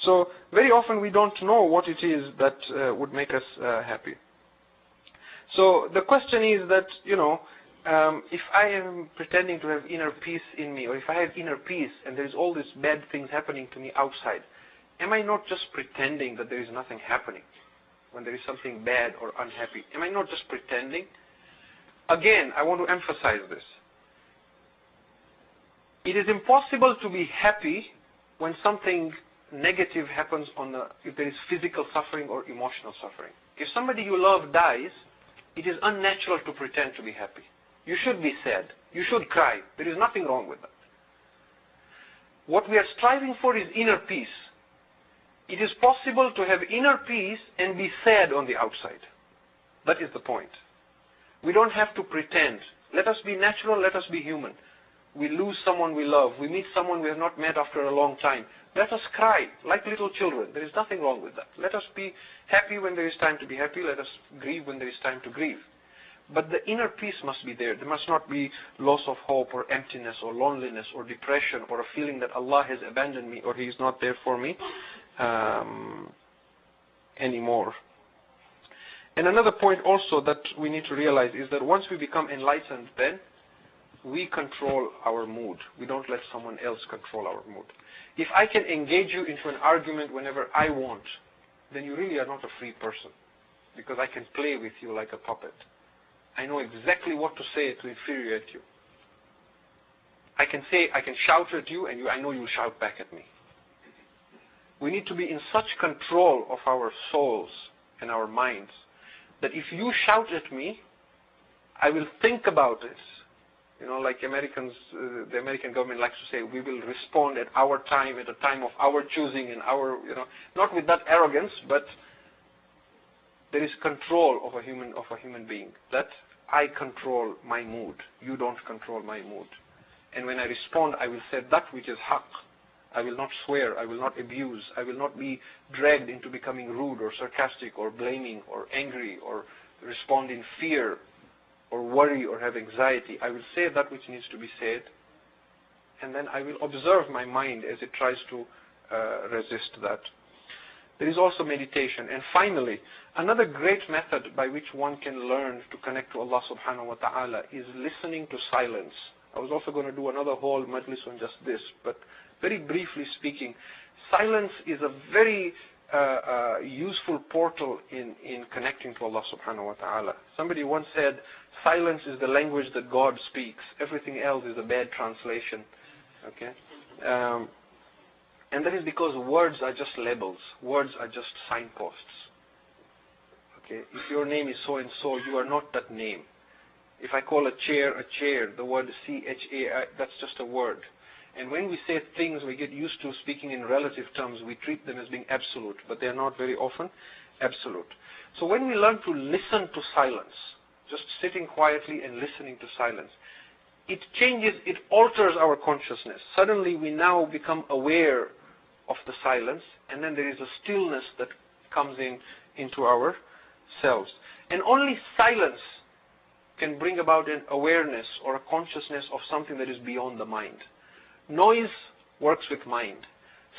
So, very often we don't know what it is that would make us happy. So, the question is that, if I am pretending to have inner peace in me, or if I have inner peace and there is all these bad things happening to me outside, am I not just pretending that there is nothing happening when there is something bad or unhappy? Am I not just pretending? Again, I want to emphasize this. It is impossible to be happy when something negative happens if there is physical suffering or emotional suffering. If somebody you love dies, it is unnatural to pretend to be happy. You should be sad. You should cry. There is nothing wrong with that. What we are striving for is inner peace. It is possible to have inner peace and be sad on the outside. That is the point. We don't have to pretend. Let us be natural, let us be human. We lose someone we love. We meet someone we have not met after a long time. Let us cry like little children. There is nothing wrong with that. Let us be happy when there is time to be happy. Let us grieve when there is time to grieve. But the inner peace must be there. There must not be loss of hope or emptiness or loneliness or depression or a feeling that Allah has abandoned me or He is not there for me anymore. And another point also that we need to realize is that once we become enlightened, then we control our mood. We don't let someone else control our mood. If I can engage you into an argument whenever I want, then you really are not a free person, because I can play with you like a puppet. I know exactly what to say to infuriate you. I can shout at you, and I know you'll shout back at me. We need to be in such control of our souls and our minds that if you shout at me, I will think about it. You know, like Americans, the American government likes to say, we will respond at our time, at a time of our choosing, and our, not with that arrogance, but there is control of a human being. That I control my mood. You don't control my mood. And when I respond, I will say that which is haqq. I will not swear. I will not abuse. I will not be dragged into becoming rude or sarcastic or blaming or angry or respond in fear or worry or have anxiety. I will say that which needs to be said, and then I will observe my mind as it tries to resist that. There is also meditation. And finally, another great method by which one can learn to connect to Allah subhanahu wa ta'ala is listening to silence. I was also going to do another whole majlis on just this, but very briefly speaking, silence is a very useful portal in connecting to Allah subhanahu wa ta'ala. Somebody once said, silence is the language that God speaks. Everything else is a bad translation. Okay? And that is because words are just labels. Words are just signposts. Okay? If your name is so and so, you are not that name. If I call a chair, the word C-H-A-I, that's just a word. And when we say things, we get used to speaking in relative terms. We treat them as being absolute, but they are not very often absolute. So when we learn to listen to silence, just sitting quietly and listening to silence, it changes, it alters our consciousness. Suddenly we now become aware of the silence, and then there is a stillness that comes into our selves. And only silence can bring about an awareness or a consciousness of something that is beyond the mind. Noise works with mind.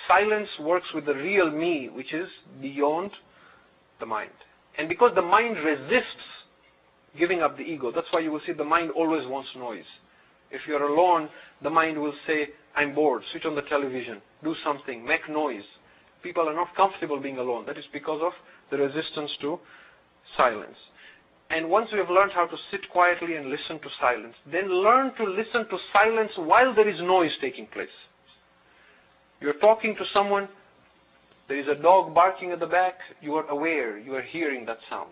Silence works with the real me, which is beyond the mind. And because the mind resists giving up the ego, that's why you will see the mind always wants noise. If you're alone, the mind will say, I'm bored, switch on the television, do something, make noise. People are not comfortable being alone. That is because of the resistance to silence. And once we have learned how to sit quietly and listen to silence, then learn to listen to silence while there is noise taking place. You're talking to someone, there is a dog barking at the back, you are aware, you are hearing that sound.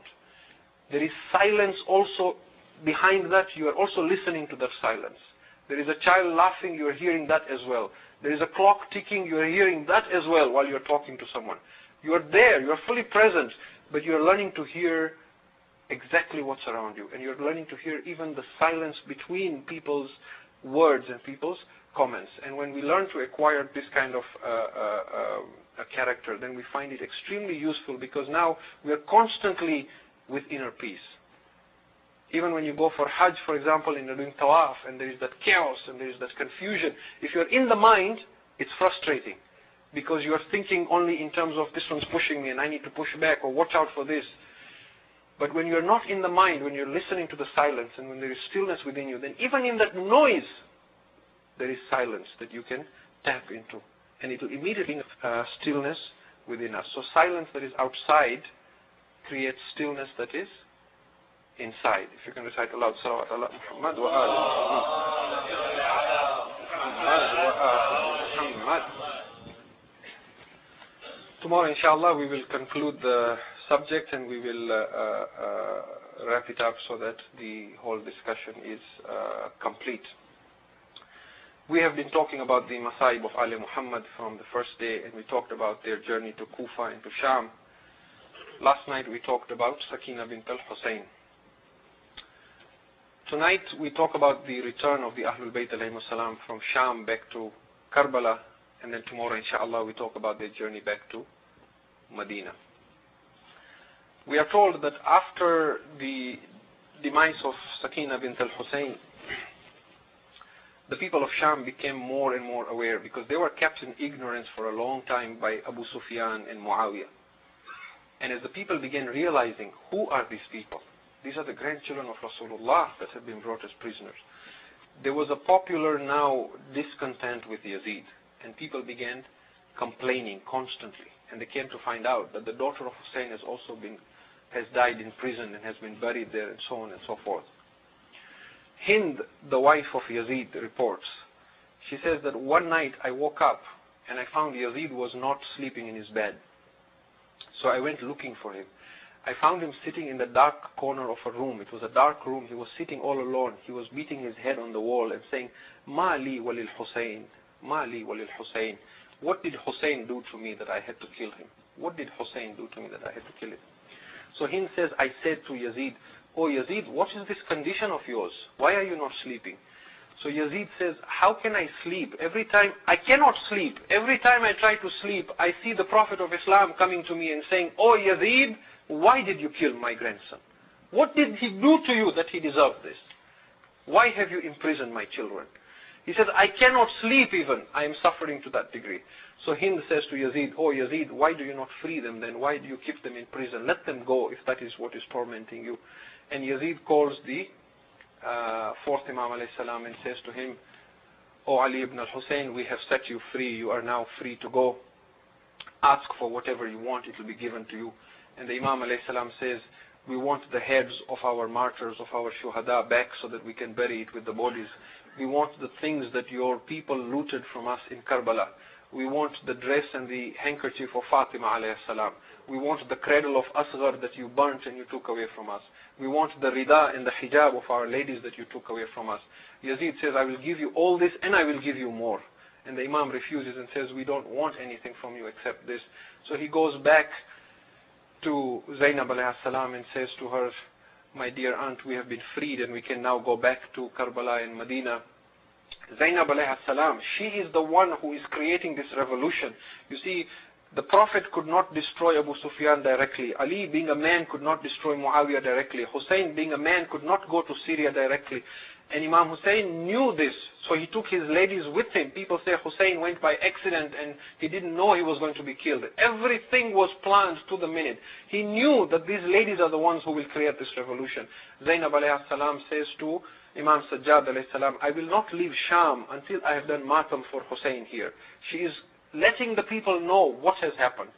There is silence also behind that, you are also listening to that silence. There is a child laughing, you are hearing that as well. There is a clock ticking, you are hearing that as well while you are talking to someone. You are there, you are fully present, but you are learning to hear exactly what's around you. And you're learning to hear even the silence between people's words and people's comments. And when we learn to acquire this kind of a character, then we find it extremely useful, because now we are constantly with inner peace. Even when you go for Hajj, for example, and you're doing tawaf, and there is that chaos and there is that confusion, if you're in the mind, it's frustrating, because you are thinking only in terms of this one's pushing me and I need to push back, or watch out for this. But when you're not in the mind, when you're listening to the silence, and when there is stillness within you, then even in that noise, there is silence that you can tap into. And it will immediately stillness within us. So silence that is outside creates stillness that is inside. If you can recite aloud, salawat ala Muhammad wa ali Muhammad. Tomorrow, inshallah, we will conclude the subject, and we will wrap it up so that the whole discussion is complete. We have been talking about the Masaib of Ali Muhammad from the first day, and we talked about their journey to Kufa and to Sham. Last night we talked about Sakina bint al-Hussain. Tonight we talk about the return of the Ahlul Bayt alayhimus salam from Sham back to Karbala, and then tomorrow, inshallah, we talk about their journey back to Medina. We are told that after the demise of Sakina bint al-Hussain, the people of Sham became more and more aware, because they were kept in ignorance for a long time by Abu Sufyan and Muawiyah. And as the people began realizing, who are these people? These are the grandchildren of Rasulullah that have been brought as prisoners. there was a popular now discontent with Yazid, and people began complaining constantly, and they came to find out that the daughter of Hussein has died in prison and has been buried there, and so on and so forth. Hind, the wife of Yazid, reports, she says that one night I woke up and I found Yazid was not sleeping in his bed. So I went looking for him. I found him sitting in the dark corner of a room. It was a dark room. He was sitting all alone. He was beating his head on the wall and saying, Ma li walil Hussein, Ma li walil Hussein. What did Hussein do to me that I had to kill him? What did Hussein do to me that I had to kill him? So Hind says, I said to Yazid, Oh Yazid, what is this condition of yours? Why are you not sleeping? So Yazid says, how can I sleep? Every time, I cannot sleep. Every time I try to sleep, I see the Prophet of Islam coming to me and saying, Oh Yazid, why did you kill my grandson? What did he do to you that he deserved this? Why have you imprisoned my children? He says, I cannot sleep even. I am suffering to that degree. So Hind says to Yazid, Oh Yazid, why do you not free them then? Why do you keep them in prison? Let them go if that is what is tormenting you. And Yazid calls the fourth Imam alayhi salam and says to him, O Ali ibn al-Hussein, we have set you free. You are now free to go. Ask for whatever you want. It will be given to you. And the Imam alayhi salam says, we want the heads of our martyrs, of our shuhada back so that we can bury it with the bodies. We want the things that your people looted from us in Karbala. We want the dress and the handkerchief of Fatima alayhi salam. We want the cradle of Asghar that you burnt and you took away from us. We want the rida and the hijab of our ladies that you took away from us. Yazid says, I will give you all this and I will give you more. And the Imam refuses and says, we don't want anything from you except this. So he goes back to Zainab alayhi salam and says to her, my dear aunt, we have been freed and we can now go back to Karbala and Medina. Zainab alayhi salam, she is the one who is creating this revolution. You see, the Prophet could not destroy Abu Sufyan directly. Ali, being a man, could not destroy Muawiyah directly. Hussein, being a man, could not go to Syria directly. And Imam Hussein knew this, so he took his ladies with him. People say Hussein went by accident and he didn't know he was going to be killed. Everything was planned to the minute. He knew that these ladies are the ones who will create this revolution. Zainab alayhi salam says to Imam Sajjad alayhi salam, I will not leave Sham until I have done matam for Hussein here. She is letting the people know what has happened.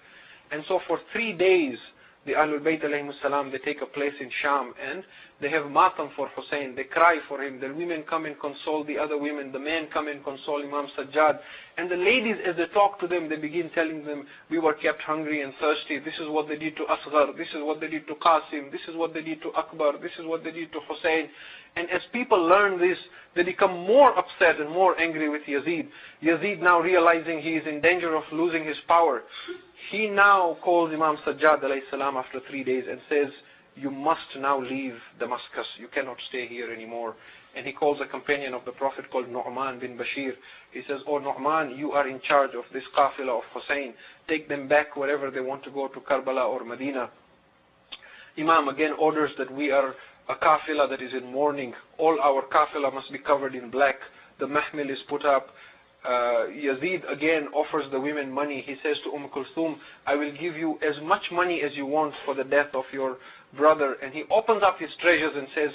And so for 3 days, the Ahlul Bayt alayhimus salam, they take a place in Sham and they have matam for Hussein. They cry for him. The women come and console the other women. The men come and console Imam Sajjad. And the ladies, as they talk to them, they begin telling them, we were kept hungry and thirsty. This is what they did to Asghar. This is what they did to Qasim. This is what they did to Akbar. This is what they did to Hussein. And as people learn this, they become more upset and more angry with Yazid. Yazid, now realizing he is in danger of losing his power, he now calls Imam Sajjad alayhi salam after 3 days and says, you must now leave Damascus. You cannot stay here anymore. And he calls a companion of the Prophet called Nu'man bin Bashir. He says, Oh Nu'man, you are in charge of this qafila of Hussein. Take them back wherever they want to go, to Karbala or Medina. Imam again orders that we are a qafila that is in mourning. All our qafila must be covered in black. The mahmil is put up. Yazid again offers the women money. He says to Kulthum, I will give you as much money as you want for the death of your brother. And he opens up his treasures and says,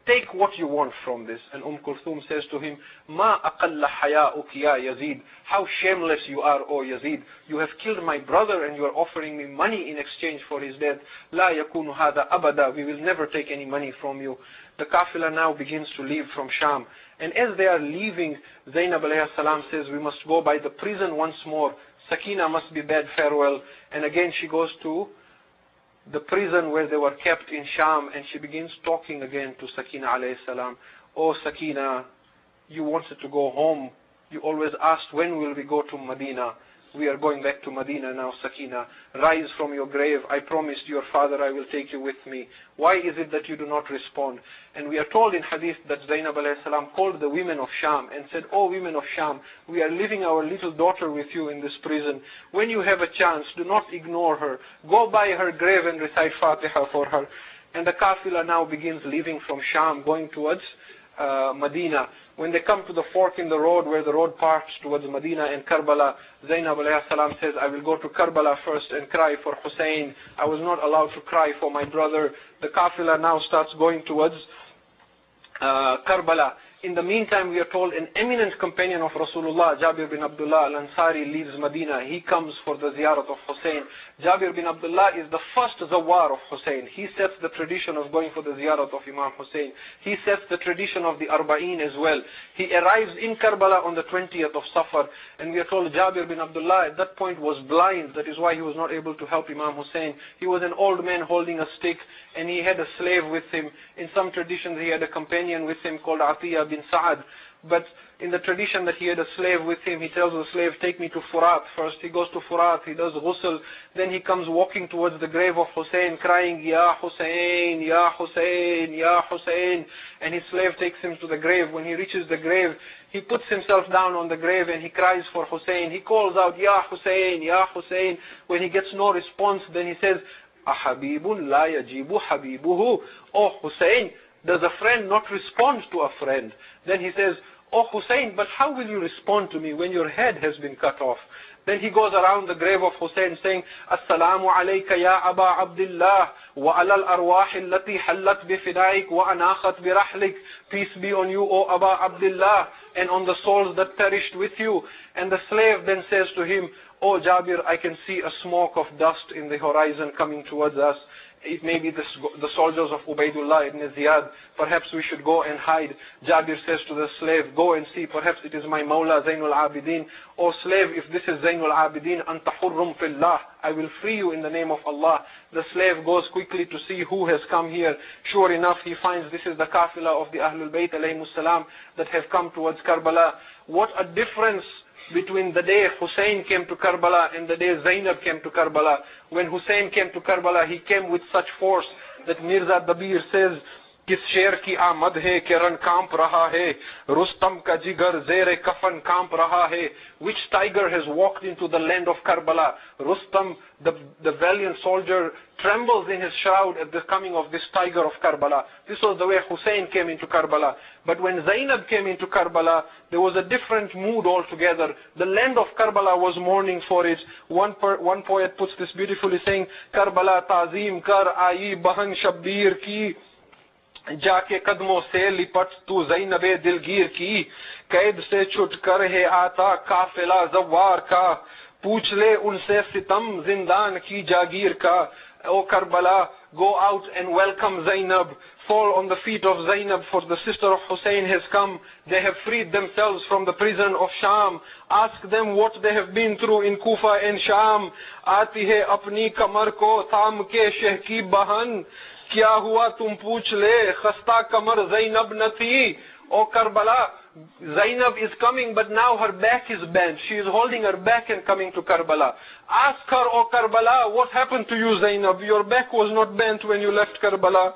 take what you want from this. And Kulthum says to him, Ma aqalla haya'uki ya Yazid. How shameless you are, O Yazid. You have killed my brother and you are offering me money in exchange for his death. La yakunu hada abada. We will never take any money from you. The qafila now begins to leave from Sham. And as they are leaving, Zainab alayhi salam says, we must go by the prison once more. Sakina must be bid farewell. And again she goes to the prison where they were kept in Sham, and she begins talking again to Sakina alayhi salam. Oh Sakina, you wanted to go home. You always asked, when will we go to Medina? We are going back to Medina now, Sakina. Rise from your grave. I promised your father I will take you with me. Why is it that you do not respond? And we are told in hadith that Zainab alayhi salam called the women of Sham and said, Oh women of Sham, we are leaving our little daughter with you in this prison. When you have a chance, do not ignore her. Go by her grave and recite Fatiha for her. And the qafila now begins leaving from Sham, going towards Medina. When they come to the fork in the road where the road parts towards Medina and Karbala, Zainab alayhi salam says, I will go to Karbala first and cry for Hussein. I was not allowed to cry for my brother. The qafila now starts going towards Karbala. In the meantime, we are told an eminent companion of Rasulullah, Jabir bin Abdullah al-Ansari, leaves Medina. He comes for the ziyarat of Hussein. Jabir bin Abdullah is the first zawar of Hussein. He sets the tradition of going for the ziyarat of Imam Hussein. He sets the tradition of the Arba'een as well. He arrives in Karbala on the 20th of Safar, and we are told Jabir bin Abdullah at that point was blind. That is why he was not able to help Imam Hussein. He was an old man holding a stick, and he had a slave with him. In some traditions, he had a companion with him called Atiyah bin Sa'ad. But in the tradition that he had a slave with him, he tells the slave, take me to Furat first. He goes to Furat, he does ghusl, then he comes walking towards the grave of Hussein, crying, Ya Hussein, Ya Hussein, Ya Hussein. And his slave takes him to the grave. When he reaches the grave, he puts himself down on the grave and he cries for Hussein. He calls out, Ya Hussein, Ya Hussein. When he gets no response, then he says, Ahabibun la yajibu habibuhu. Oh Hussein, does a friend not respond to a friend? Then he says, Oh Hussein, but how will you respond to me when your head has been cut off? Then he goes around the grave of Hussein saying, Assalamu alayka ya Aba Abdullah, wa ala al-arwah allati hallat bifidaik wa anakhat birahlik. Peace be on you, O Aba Abdullah, and on the souls that perished with you. And the slave then says to him, Oh Jabir, I can see a smoke of dust in the horizon coming towards us. It may be the soldiers of Ubaidullah ibn Ziyad. Perhaps we should go and hide. Jabir says to the slave, go and see. Perhaps it is my Mawla Zainul Abidin. O slave, if this is Zainul Abidin, anta hurrum fillah. I will free you in the name of Allah. The slave goes quickly to see who has come here. Sure enough, he finds this is the kafila of the Ahlul Bayt alayhimus salam that have come towards Karbala. What a difference between the day Hussein came to Karbala and the day Zainab came to Karbala. When Hussein came to Karbala, he came with such force that Mirza Dabir says, Kis sher ki aamad hai ke ran kaamp raha hai, Rustam ka jigar zere kafan kaamp raha hai. Which tiger has walked into the land of Karbala? Rustam, the valiant soldier, trembles in his shroud at the coming of this tiger of Karbala. This was the way Hussein came into Karbala. But when Zainab came into Karbala, there was a different mood altogether. The land of Karbala was mourning for it. One poet puts this beautifully saying, Karbala ta'zim kar aayi bahan shabbir ki, जाके कदमों से लिपट तू ज़ैनबे दिलगीर की, कैद से छुट कर है आता काफिला ज़वार का, पूछ ले उनसे सितम जिंदान की जागीर का. O Karbala, go out and welcome Zainab. Fall on the feet of Zainab, for the sister of Hussein has come. They have freed themselves from the prison of Sham. Ask them what they have been through in Kufa and Sham. आती है अपनी कमर को थाम के शह की बहन, क्या हुआ तुम पूछ ले, खस्ता कमर Zainab न थी. O Karbala, Zainab is coming, but now her back is bent. She is holding her back and coming to Karbala. Ask her, O Karbala, what happened to you, Zainab? Your back was not bent when you left Karbala.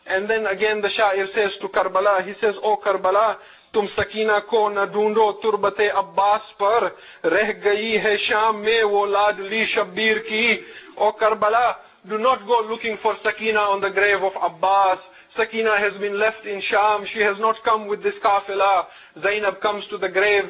And then again the Sha'ir says to Karbala, he says, O Karbala, तुम सकीना को न ढूंढो तुरबते अब्बास पर, रह गई है शाम में वो लाडली शब्बीर की. O Karbala, do not go looking for Sakina on the grave of Abbas. Sakina has been left in Sham. She has not come with this kafila. Zainab comes to the grave.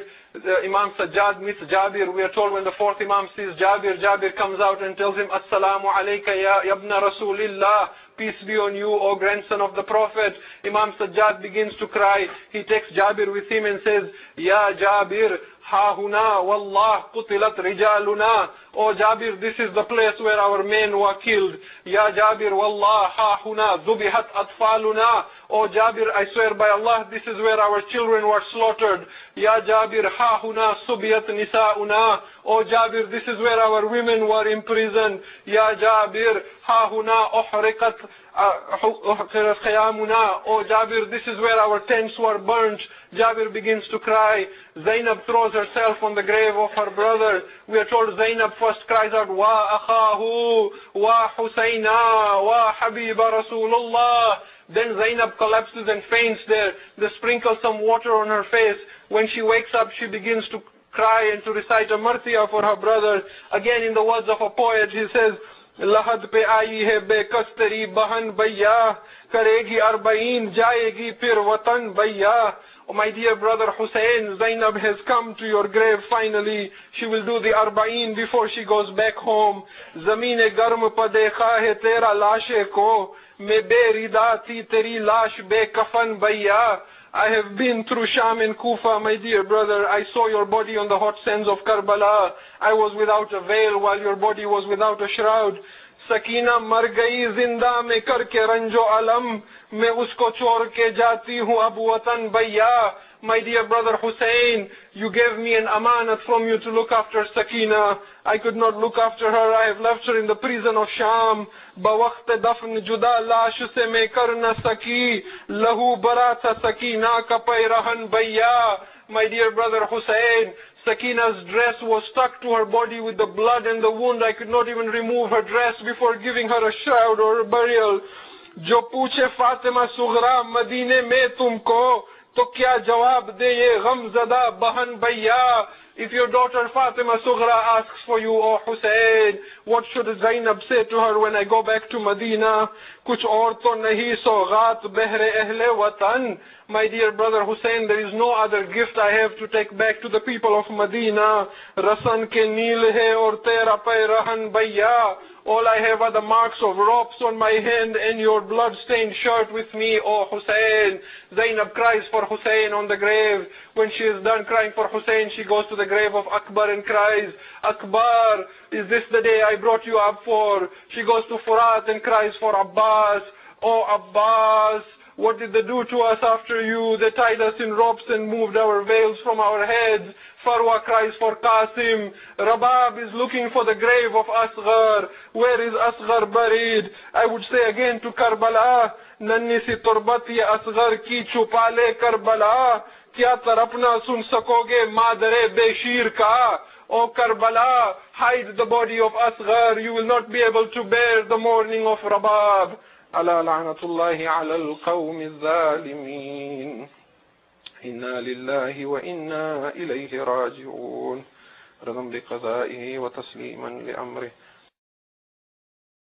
Imam Sajjad meets Jabir. We are told when the fourth Imam sees Jabir, Jabir comes out and tells him, Assalamu alayka ya ibna Rasulillah. Peace be on you, O grandson of the Prophet. Imam Sajjad begins to cry. He takes Jabir with him and says, Ya Jabir, ha huna wallah qutilat rijaluna. Oh Jabir, this is the place where our men were killed. Ya Jabir, wallah ha huna zubihat atfaluna. Oh Jabir, I swear by Allah, this is where our children were slaughtered. Ya Jabir, ha huna subiyat nisauna. Oh Jabir, this is where our women were imprisoned. Ya Jabir, ha huna uhriqat khayamuna. Oh Jabir, this is where our tents were burnt. Jabir begins to cry. Zainab throws herself on the grave of her brother. We are told Zainab first cries out, Wa akhahu, wa Husayna, wa Habiba Rasulullah. Then Zainab collapses and faints there. They sprinkle some water on her face. When she wakes up, she begins to cry and to recite a martiya for her brother. Again, in the words of a poet, he says, Lahad pe aayi hai bekastari bahan bhaiya, karegi arba'in jayegi fir watan bhaiya. Oh my dear brother Hussein, Zainab has come to your grave finally. She will do the arba'in before she goes back home. Zameen garm pa dekha hai tera lashe ko, मैं बेरिदा थी तेरी लाश बेकफन भैया. I have been through Sham and Kufa, my dear brother. I saw your body on the hot sands of Karbala. I was without a veil while your body was without a shroud. Sakina mar gayi zinda mein karke ranjo alam, main usko chhod ke jati hu ab watan bhaiya. My dear brother Hussein, you gave me an amanat from you to look after Sakina. I could not look after her. I have left her in the prison of Sham. Bawaqt dafn juda lash se mein karna saki, lahu barata Sakina ka pairahan bhaiya. My dear brother Hussein, Sakina's dress was stuck to her body with the blood and the wound. I could not even remove her dress before giving her a shroud or a burial. Jo pooche Fatima Sughra Madine mein tumko, to kya jawab de ye ghamzada bahan bhaiya. If your daughter Fatima Sughra asks for you, oh Hussein, what should Zainab say to her when I go back to Medina? Kuch aur to nahi soghat behre ahle watan. My dear brother Hussein, there is no other gift I have to take back to the people of Medina. Rasan ke neel hai aur tera pairahan bhaiya. All I have are the marks of ropes on my hand and your blood-stained shirt with me, oh Hussein. Zainab cries for Hussein on the grave. When she is done crying for Hussein, she goes to the grave of Akbar and cries, Akbar, is this the day I brought you up for? She goes to Furat and cries for Abbas. Oh Abbas, what did they do to us after you? They tied us in ropes and moved our veils from our heads. Farwa cries for Qasim. Rabab is looking for the grave of Asghar. Where is Asghar buried? I would say again to Karbala, Nanni si turbat ye Asghar ki chupale Karbala. Kya tarapna sun sakoge madare beshir ka? O Karbala, hide the body of Asghar. You will not be able to bear the mourning of Rabab. Ala la'natullahi ala al-qawmi al-zalimin. إنا لله وإنا إليه راجعون رضا بقضائه وتسليما لأمره